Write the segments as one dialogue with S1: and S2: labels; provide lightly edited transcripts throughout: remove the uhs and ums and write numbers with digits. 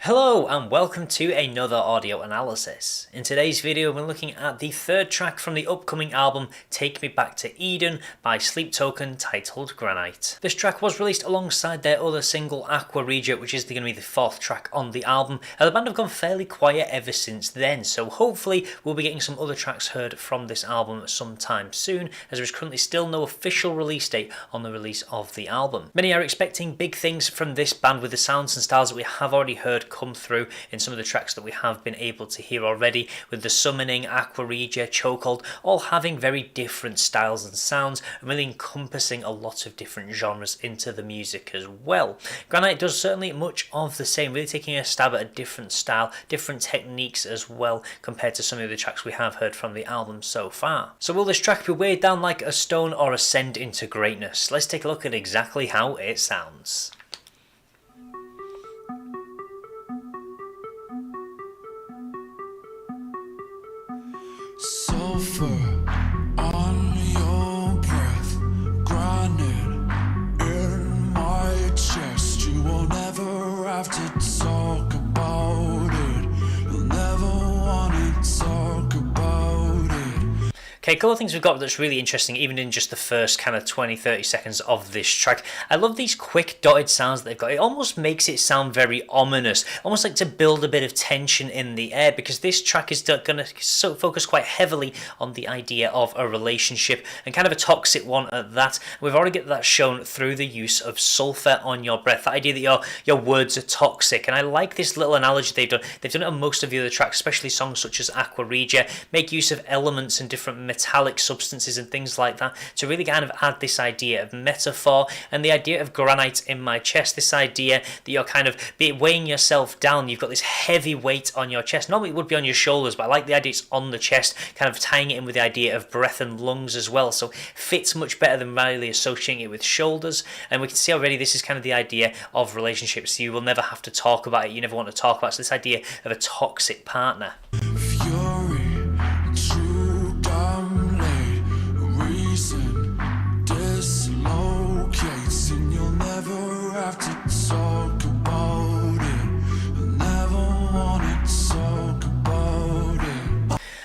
S1: Hello and welcome to another audio analysis. In today's video we're looking at the third track from the upcoming album Take Me Back to Eden by Sleep Token titled Granite. This track was released alongside their other single Aqua Regia, which is going to be the fourth track on the album, and the band have gone fairly quiet ever since then, so hopefully we'll be getting some other tracks heard from this album sometime soon, as there is currently still no official release date on the release of the album. Many are expecting big things from this band with the sounds and styles that we have already heard come through in some of the tracks that we have been able to hear already, with the Summoning, Aqua Regia, Chokehold all having very different styles and sounds and really encompassing a lot of different genres into the music as well. Granite does certainly much of the same, really taking a stab at a different style, different techniques as well compared to some of the tracks we have heard from the album so far. So will this track be weighed down like a stone or ascend into greatness? Let's take a look at exactly how it sounds.
S2: Sulfur on your breath, granite in my chest. You will never have to talk about it. You'll never want to talk about it.
S1: Okay, a couple of things we've got that's really interesting, even in just the first kind of 20-30 seconds of this track. I love these quick dotted sounds that they've got. It almost makes it sound very ominous, almost like to build a bit of tension in the air, because this track is going to focus quite heavily on the idea of a relationship, and kind of a toxic one at that. We've already got that shown through the use of sulfur on your breath, that idea that your words are toxic. And I like this little analogy they've done. They've done it on most of the other tracks, especially songs such as Aqua Regia, make use of elements and different metallic substances and things like that to really kind of add this idea of metaphor, and the idea of granite in my chest, this idea that you're kind of weighing yourself down. You've got this heavy weight on your chest. Normally it would be on your shoulders, but I like the idea it's on the chest, kind of tying it in with the idea of breath and lungs as well, so fits much better than really associating it with shoulders. And we can see already this is kind of the idea of relationships. You will never have to talk about it, you never want to talk about it. So this idea of a toxic partner.
S2: Fury, true dominate, reason dislocates, and you'll never have to talk about it. You'll never want to talk about it.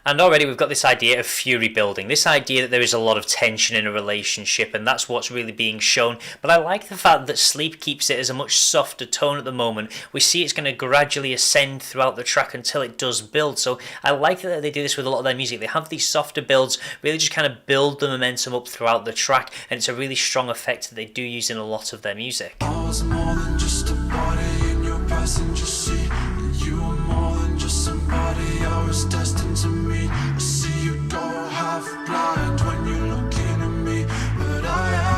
S1: And already we've got this idea of fury building, this idea that there is a lot of tension in a relationship, and that's what's really being shown. But I like the fact that Sleep keeps it as a much softer tone at the moment. We see it's going to gradually ascend throughout the track until it does build. So I like that they do this with a lot of their music. They have these softer builds, really just kind of build the momentum up throughout the track, and it's a really strong effect that they do use in a lot of their music.
S2: I was more than just a body in your passenger seat, and you were more than just somebody I was destined to meet. I see you go half blind when you're looking at me, but I am.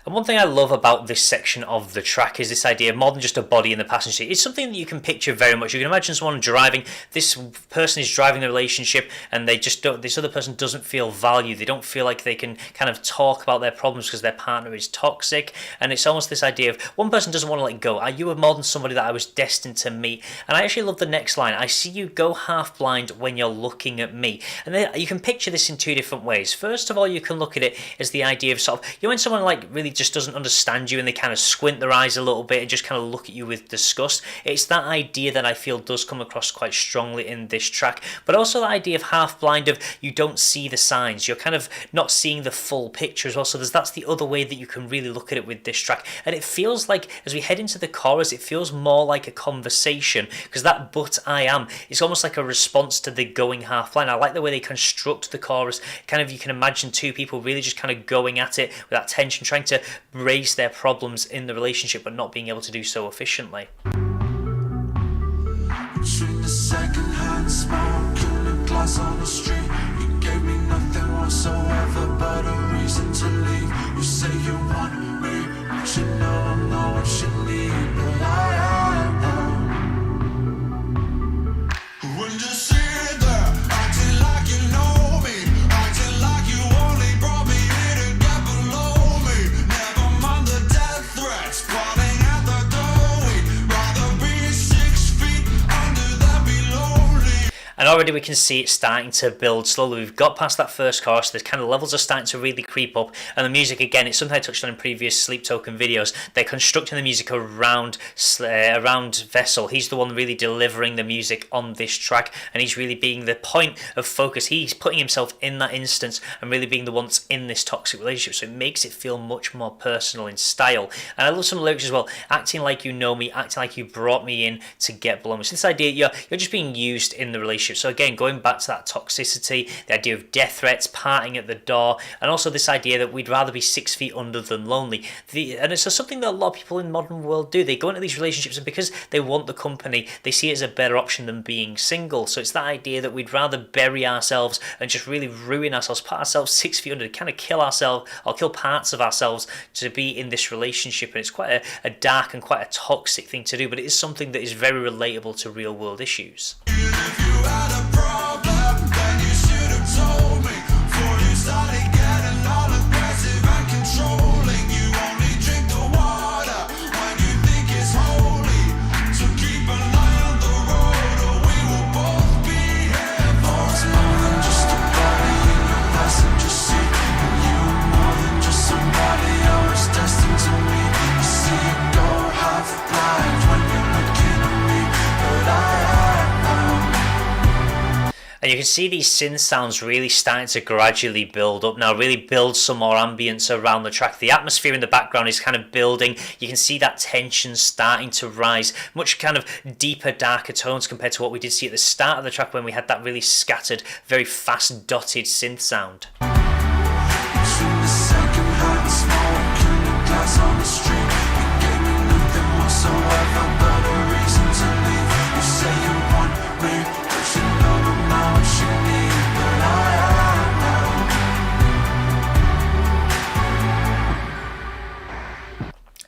S1: And one thing I love about this section of the track is this idea of more than just a body in the passenger seat. It's something that you can picture very much. You can imagine someone driving, this person is driving the relationship, and they just don't, this other person doesn't feel valued. They don't feel like they can kind of talk about their problems because their partner is toxic. And it's almost this idea of one person doesn't want to let go. You were more than somebody that I was destined to meet. And I actually love the next line. I see you go half blind when you're looking at me. And then you can picture this in two different ways. First of all, you can look at it as the idea of sort of, when someone like really just doesn't understand you and they kind of squint their eyes a little bit and just kind of look at you with disgust. It's that idea that I feel does come across quite strongly in this track, but also the idea of half blind, of you don't see the signs, you're kind of not seeing the full picture as well. So that's the other way that you can really look at it with this track. And it feels like as we head into the chorus, it feels more like a conversation, because that but I am, it's almost like a response to the going half blind. I like the way they construct the chorus, kind of, you can imagine two people really just kind of going at it with that tension, trying to raise their problems in the relationship but not being able to do so efficiently.
S2: Between the second-hand smoke and the glass on the street, you gave me nothing whatsoever but a reason to leave. You say you want me, but you know I'm not what you need. But I am. When you sit there, acting like you know me, acting like you only brought me here to get below me. Never mind the death threats, parting at the door. We'd rather be 6 feet under than be lonely.
S1: And And already we can see it starting to build slowly. We've got past that first chorus, the kind of levels are starting to really creep up, and the music, again, it's something I touched on in previous Sleep Token videos. They're constructing the music around Vessel. He's the one really delivering the music on this track, and he's really being the point of focus. He's putting himself in that instance and really being the one that's in this toxic relationship, so it makes it feel much more personal in style. And I love some lyrics as well, acting like you know me, acting like you brought me in to get below me. So this idea you're just being used in the relationship. So again, going back to that toxicity, the idea of death threats, parting at the door, and also this idea that we'd rather be 6 feet under than lonely. And it's something that a lot of people in the modern world do. They go into these relationships, and because they want the company, they see it as a better option than being single. So it's that idea that we'd rather bury ourselves and just really ruin ourselves, put ourselves 6 feet under, kind of kill ourselves or kill parts of ourselves to be in this relationship. And it's quite a dark and quite a toxic thing to do, but it is something that is very relatable to real world issues.
S2: If you had a problem, then you should have told me. Before you started getting all aggressive and controlling. You only drink the water when you think it's holy. So keep an eye on the road, or we will both be here for it's more than just a body in your passenger seat. And you are more than just somebody I was destined to meet. You see it go half blind when you're looking at me, but
S1: And you can see these synth sounds really starting to gradually build up now, really build some more ambience around the track. The atmosphere in the background is kind of building. You can see that tension starting to rise, much kind of deeper, darker tones compared to what we did see at the start of the track when we had that really scattered, very fast dotted synth sound.
S2: between the second-hand smoke and the glass on the street, you gave me nothing whatsoever but a reason to leave. You say you want me, but you know I'm not what you need. But I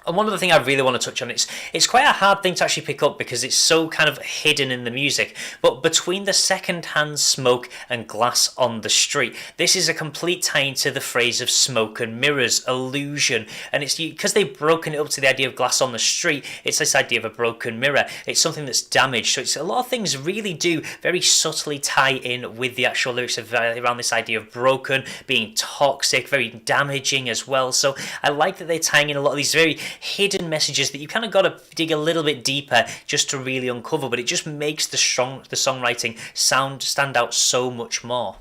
S1: And one other thing I really want to touch on, it's quite a hard thing to actually pick up because it's so kind of hidden in the music, but between the second-hand smoke and glass on the street, this is a complete tie into the phrase of smoke and mirrors, illusion, and it's because they've broken it up to the idea of glass on the street. It's this idea of a broken mirror. It's something that's damaged, so it's a lot of things really do very subtly tie in with the actual lyrics of, around this idea of broken, being toxic, very damaging as well. So I like that they're tying in a lot of these very hidden messages that you kind of got to dig a little bit deeper just to really uncover, but it just makes the songwriting stand out so much more.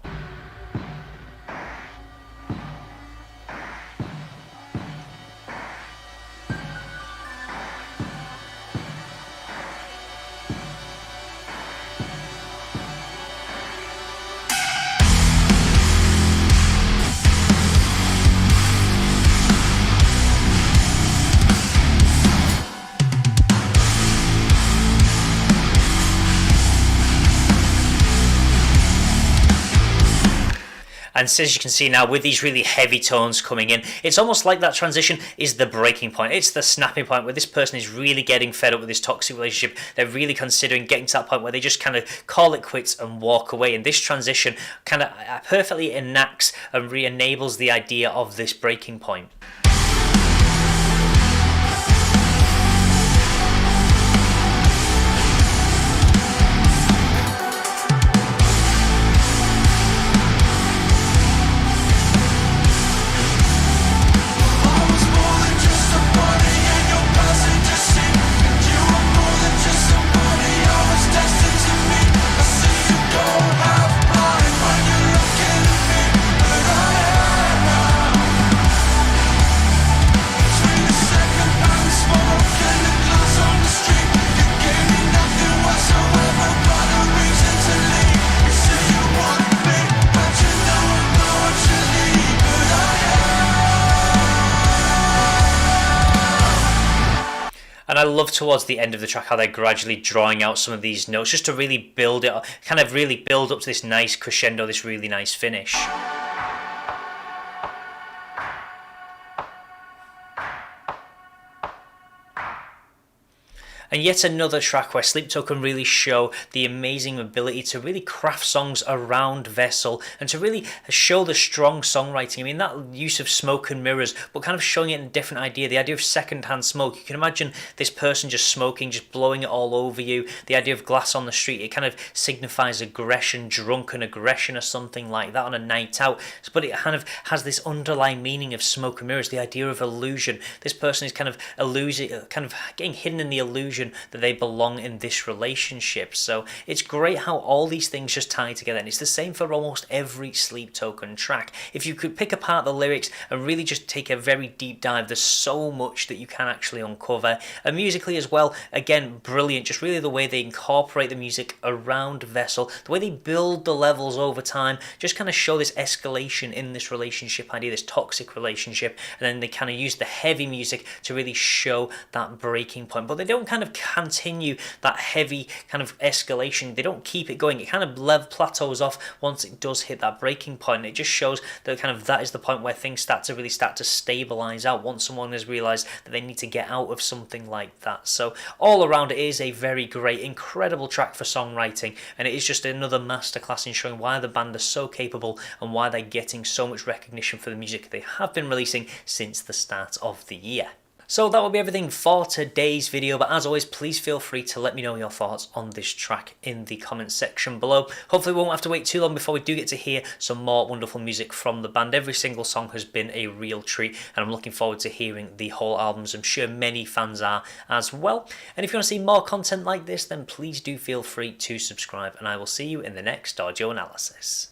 S1: And as you can see now, with these really heavy tones coming in, it's almost like that transition is the breaking point. It's the snapping point where this person is really getting fed up with this toxic relationship. They're really considering getting to that point where they just kind of call it quits and walk away. And this transition kind of perfectly enacts and re-enables the idea of this breaking point. And I love towards the end of the track how they're gradually drawing out some of these notes just to really build it, kind of really build up to this nice crescendo, this really nice finish. And yet another track where Sleep Token really show the amazing ability to really craft songs around Vessel and to really show the strong songwriting. I mean, that use of smoke and mirrors, but kind of showing it in a different idea. The idea of secondhand smoke. You can imagine this person just smoking, just blowing it all over you. The idea of glass on the street, it kind of signifies aggression, drunken aggression or something like that on a night out. But it kind of has this underlying meaning of smoke and mirrors, the idea of illusion. This person is kind of getting hidden in the illusion that they belong in this relationship. So it's great how all these things just tie together, and it's the same for almost every Sleep Token track. If you could pick apart the lyrics and really just take a very deep dive, there's so much that you can actually uncover. And musically as well, again, brilliant. Just really the way they incorporate the music around Vessel, the way they build the levels over time, just kind of show this escalation in this relationship idea, this toxic relationship, and then they kind of use the heavy music to really show that breaking point. But they don't kind of continue that heavy kind of escalation. They don't keep it going. It kind of plateaus off once it does hit that breaking point. It just shows that kind of that is the point where things start to stabilize out once someone has realized that they need to get out of something like that. So all around, it is a very great, incredible track for songwriting, and it is just another masterclass in showing why the band are so capable and why they're getting so much recognition for the music they have been releasing since the start of the year. So that will be everything for today's video, but as always, please feel free to let me know your thoughts on this track in the comments section below. Hopefully we won't have to wait too long before we do get to hear some more wonderful music from the band. Every single song has been a real treat, and I'm looking forward to hearing the whole albums. I'm sure many fans are as well. And if you want to see more content like this, then please do feel free to subscribe, and I will see you in the next audio analysis.